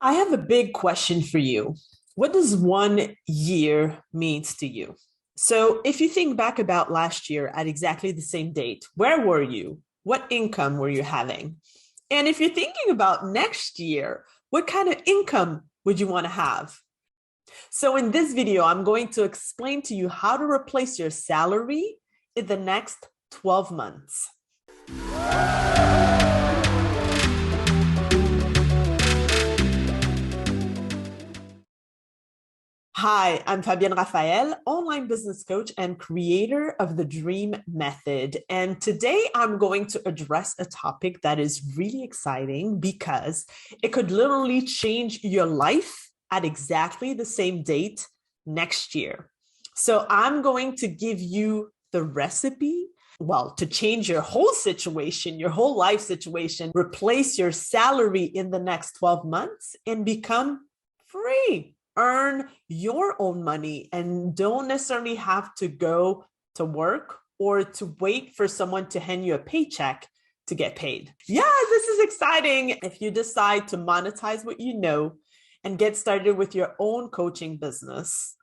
I have a big question for you. What does 1 year means to you? So if you think back about last year at exactly the same date, where were you? What income were you having? And if you're thinking about next year, what kind of income would you want to have? So in this video, I'm going to explain to you how to replace your salary in the next 12 months. Hi, I'm Fabienne Raphael, online business coach and creator of the Dream Method. And today I'm going to address a topic that is really exciting because it could literally change your life at exactly the same date next year. So I'm going to give you the recipe, to change your whole situation, your whole life situation, replace your salary in the next 12 months and become free. Earn your own money and don't necessarily have to go to work or to wait for someone to hand you a paycheck to get paid. Yeah, this is exciting. If you decide to monetize what you know and get started with your own coaching business,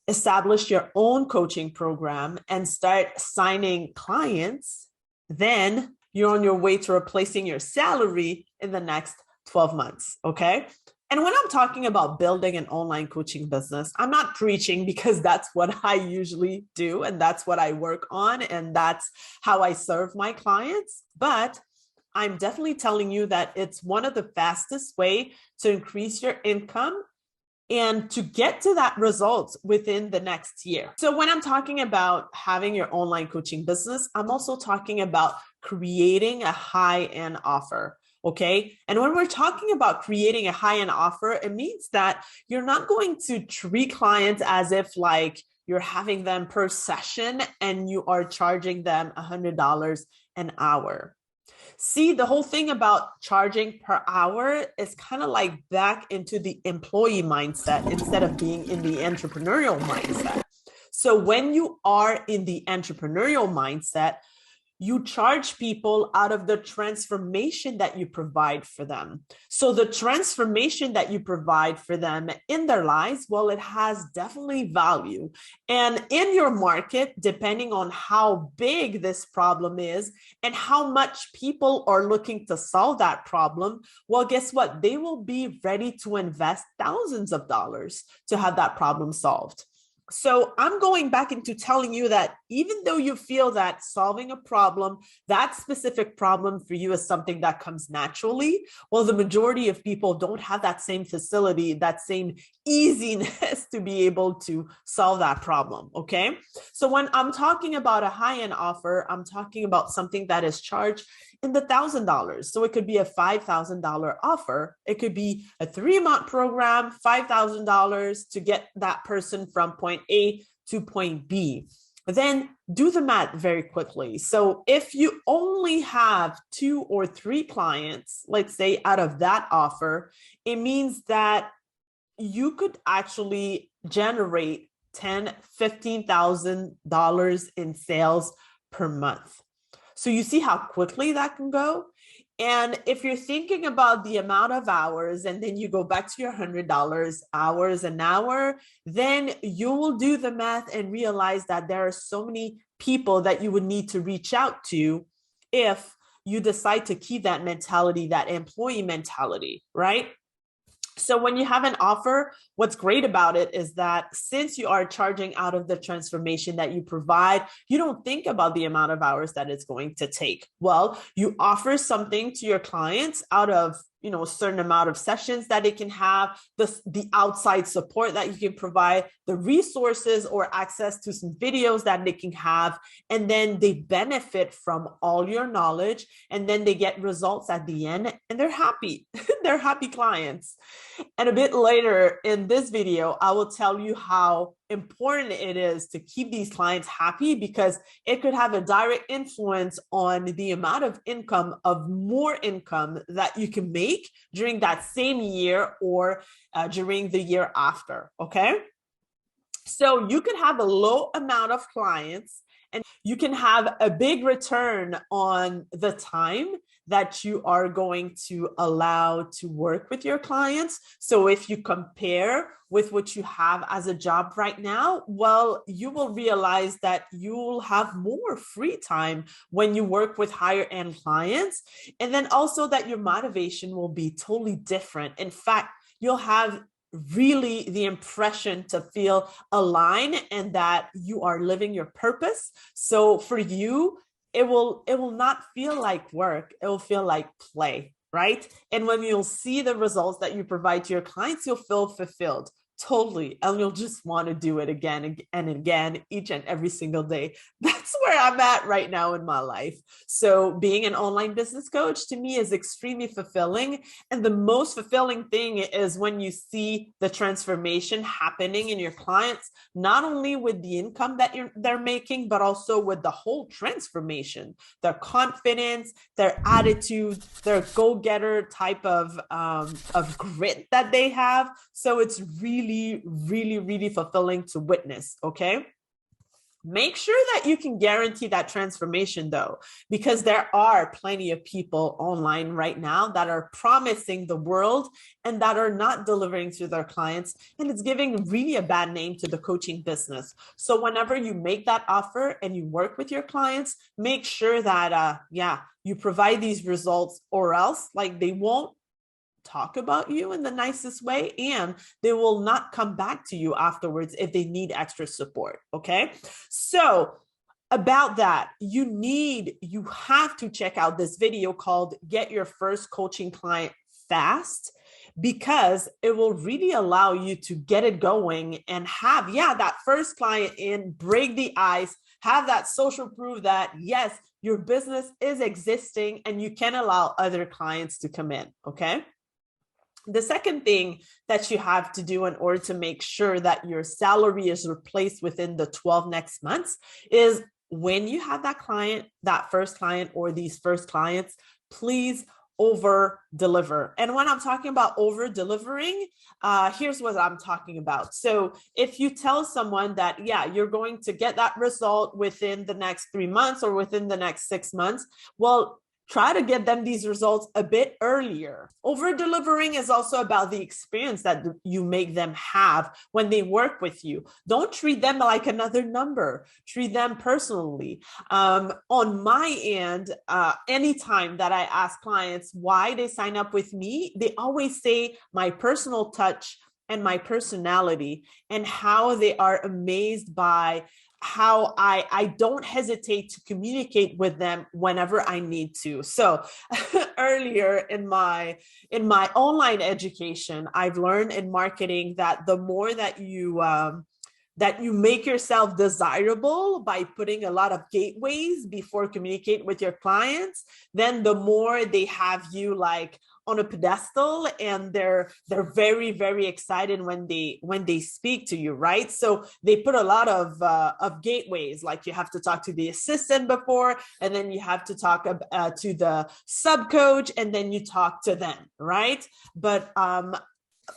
establish your own coaching program and start signing clients, then you're on your way to replacing your salary in the next 12 months, okay? And when I'm talking about building an online coaching business, I'm not preaching because that's what I usually do and that's what I work on and that's how I serve my clients. But I'm definitely telling you that it's one of the fastest way to increase your income and to get to that result within the next year. So when I'm talking about having your online coaching business, I'm also talking about creating a high-end offer. Okay. And when we're talking about creating a high-end offer, it means that you're not going to treat clients as if like you're having them per session and you are charging them $100 an hour. See, the whole thing about charging per hour is kind of like back into the employee mindset instead of being in the entrepreneurial mindset. So when you are in the entrepreneurial mindset, you charge people out of the transformation that you provide for them. So the transformation that you provide for them in their lives, well, it has definitely value. And in your market, depending on how big this problem is and how much people are looking to solve that problem, well, guess what? They will be ready to invest thousands of dollars to have that problem solved. So I'm going back into telling you that even though you feel that solving a problem, that specific problem for you is something that comes naturally, well, the majority of people don't have that same facility, that same easiness to be able to solve that problem, okay? So when I'm talking about a high-end offer, I'm talking about something that is charged in the $1,000. So it could be a $5,000 offer. It could be a 3-month program, $5,000 to get that person from point A to point B. Then do the math very quickly. So if you only have 2 or 3 clients, let's say out of that offer, it means that you could actually generate $10,000, $15,000 in sales per month. So you see how quickly that can go. And if you're thinking about the amount of hours and then you go back to your $100 hours an hour, then you will do the math and realize that there are so many people that you would need to reach out to if you decide to keep that mentality, that employee mentality, right? So when you have an offer, what's great about it is that since you are charging out of the transformation that you provide, you don't think about the amount of hours that it's going to take. Well, you offer something to your clients out of a certain amount of sessions that it can have, the outside support that you can provide, the resources or access to some videos that they can have, and then they benefit from all your knowledge, and then they get results at the end, and they're happy. They're happy clients. And a bit later in this video, I will tell you how important it is to keep these clients happy because it could have a direct influence on the amount of income, of more income that you can make during that same year or during the year after, okay? So you can have a low amount of clients and you can have a big return on the time that you are going to allow to work with your clients. So if you compare with what you have as a job right now, well, you will realize that you'll have more free time when you work with higher end clients. And then also that your motivation will be totally different. In fact, you'll have really the impression to feel aligned and that you are living your purpose. So for you, it will not feel like work. It will feel like play, right? And when you'll see the results that you provide to your clients, you'll feel fulfilled. Totally. And you'll just want to do it again and again, each and every single day. That's where I'm at right now in my life. So being an online business coach to me is extremely fulfilling. And the most fulfilling thing is when you see the transformation happening in your clients, not only with the income that they're making, but also with the whole transformation, their confidence, their attitude, their go-getter type of grit that they have. So it's really fulfilling to witness. Okay. Make sure that you can guarantee that transformation though, because there are plenty of people online right now that are promising the world and that are not delivering to their clients. And it's giving really a bad name to the coaching business. So whenever you make that offer and you work with your clients, make sure that, you provide these results, or else like they won't talk about you in the nicest way, and they will not come back to you afterwards if they need extra support. Okay. So about that, you have to check out this video called Get Your First Coaching Client Fast, because it will really allow you to get it going and have, that first client in, break the ice, have that social proof that yes, your business is existing and you can allow other clients to come in. Okay. The second thing that you have to do in order to make sure that your salary is replaced within the 12 next months is when you have that client, that first client or these first clients, please over deliver. And when I'm talking about over delivering, here's what I'm talking about. So if you tell someone that, you're going to get that result within the next 3 months or within the next 6 months, well, try to get them these results a bit earlier. Over delivering is also about the experience that you make them have when they work with you. Don't treat them like another number. Treat them personally. On my end, anytime that I ask clients why they sign up with me, they always say my personal touch and my personality, and how they are amazed by how I don't hesitate to communicate with them whenever I need to. So earlier in my online education, I've learned in marketing that the more that you make yourself desirable by putting a lot of gateways before communicate with your clients, then the more they have you like on a pedestal, and they're very, very excited when they speak to you, right? So they put a lot of gateways, like you have to talk to the assistant before, and then you have to talk to the sub coach, and then you talk to them, right? But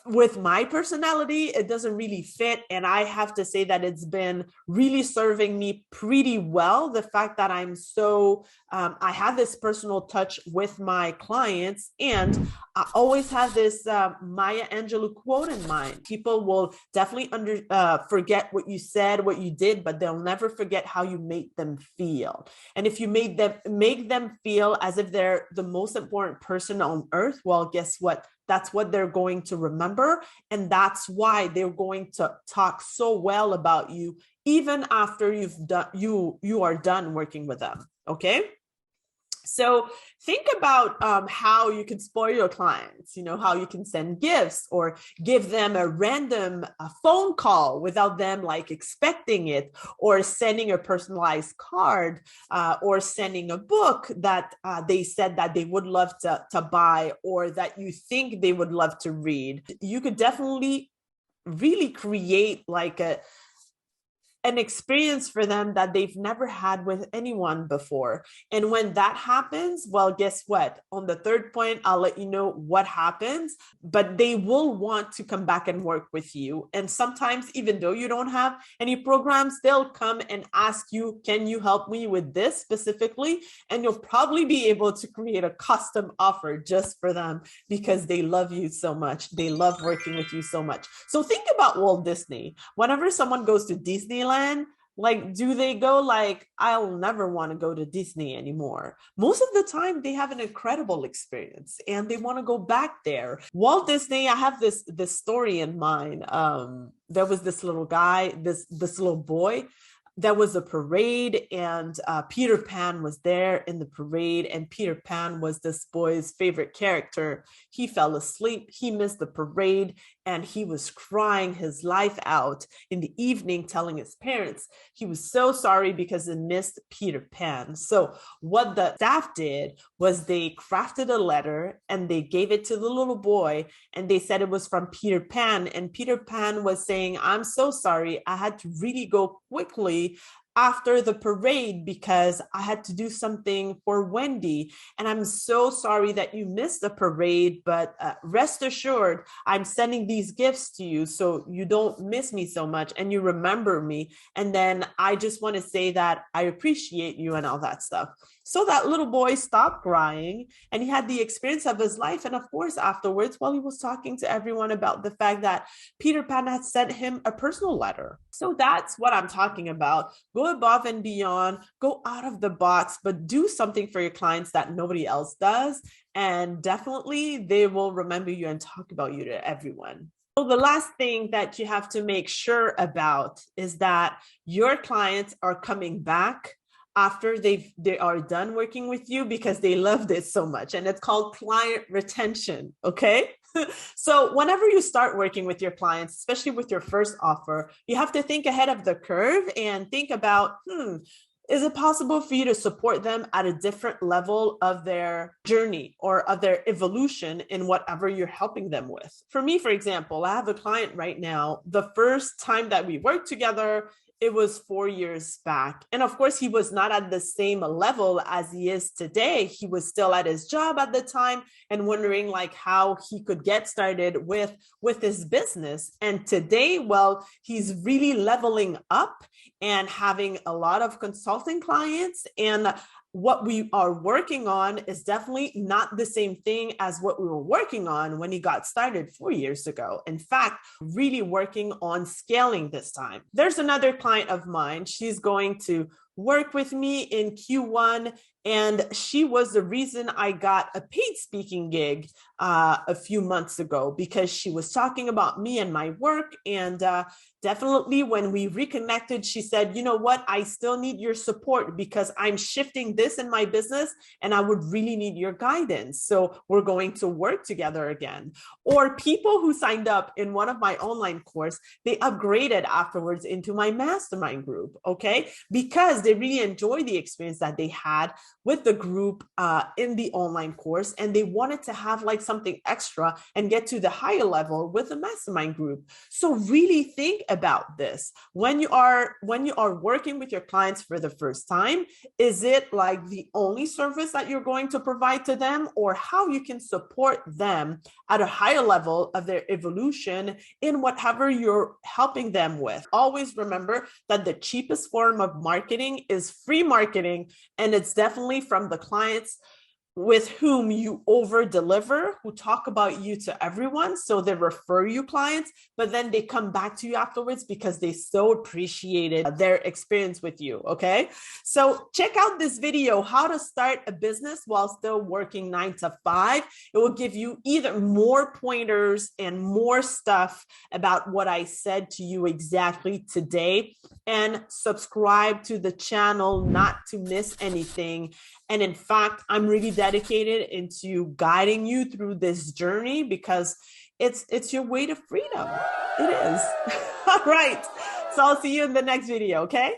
with my personality, it doesn't really fit. And I have to say that it's been really serving me pretty well. The fact that I'm so, I have this personal touch with my clients, and I always have this Maya Angelou quote in mind. People will definitely forget what you said, what you did, but they'll never forget how you made them feel. And if you make them feel as if they're the most important person on earth, well, guess what? That's what they're going to remember. And that's why they're going to talk so well about you, even after you are done working with them. Okay. So think about how you can spoil your clients, how you can send gifts or give them a random phone call without them like expecting it, or sending a personalized card, or sending a book that they said that they would love to buy, or that you think they would love to read. You could definitely really create like an experience for them that they've never had with anyone before. And when that happens, well, guess what? On the third point, I'll let you know what happens, but they will want to come back and work with you. And sometimes, even though you don't have any programs, they'll come and ask you, can you help me with this specifically? And you'll probably be able to create a custom offer just for them because they love you so much. They love working with you so much. So think about Walt Disney. Whenever someone goes to Disneyland, like, do they go like, I'll never want to go to Disney anymore? Most of the time, they have an incredible experience and they want to go back there. Walt Disney, I have this story in mind. There was this little guy, this little boy. There was a parade and Peter Pan was there in the parade, and Peter Pan was this boy's favorite character. He fell asleep, he missed the parade, and he was crying his life out in the evening, telling his parents he was so sorry because he missed Peter Pan. So what the staff did was they crafted a letter and they gave it to the little boy, and they said it was from Peter Pan. And Peter Pan was saying, I'm so sorry, I had to really go quickly after the parade because I had to do something for Wendy. And I'm so sorry that you missed the parade, but rest assured, I'm sending these gifts to you so you don't miss me so much and you remember me. And then I just want to say that I appreciate you and all that stuff. So that little boy stopped crying and he had the experience of his life. And of course, afterwards, while he was talking to everyone about the fact that Peter Pan had sent him a personal letter. So that's what I'm talking about. Go above and beyond, go out of the box, but do something for your clients that nobody else does. And definitely they will remember you and talk about you to everyone. So the last thing that you have to make sure about is that your clients are coming back after they are done working with you because they loved it so much. And it's called client retention, okay? So whenever you start working with your clients, especially with your first offer, you have to think ahead of the curve and think about, is it possible for you to support them at a different level of their journey or of their evolution in whatever you're helping them with? For me, for example, I have a client right now. The first time that we worked together, it was 4 years back. And of course, he was not at the same level as he is today. He was still at his job at the time and wondering like how he could get started with his business. And today, well, he's really leveling up and having a lot of consulting clients. And what we are working on is definitely not the same thing as what we were working on when he got started 4 years ago. In fact, really working on scaling this time. There's another client of mine. She's going to work with me in Q1, and she was the reason I got a paid speaking gig a few months ago because she was talking about me and my work. And definitely when we reconnected, she said, you know what, I still need your support because I'm shifting this in my business and I would really need your guidance. So we're going to work together again. Or people who signed up in one of my online course, they upgraded afterwards into my mastermind group, okay? Because they really enjoyed the experience that they had with the group in the online course, and they wanted to have like something extra and get to the higher level with the mastermind group. So really think about this when you are working with your clients for the first time. Is it like the only service that you're going to provide to them, or how you can support them at a higher level of their evolution in whatever you're helping them with? Always remember that the cheapest form of marketing is free marketing, and it's definitely from the clients with whom you over deliver, who talk about you to everyone. So they refer you clients, but then they come back to you afterwards because they so appreciated their experience with you. Okay. So check out this video, how to start a business while still working 9 to 5. It will give you either more pointers and more stuff about what I said to you exactly today, and subscribe to the channel not to miss anything. And in fact, I'm really dedicated into guiding you through this journey because it's your way to freedom. It is. All right. So I'll see you in the next video, okay?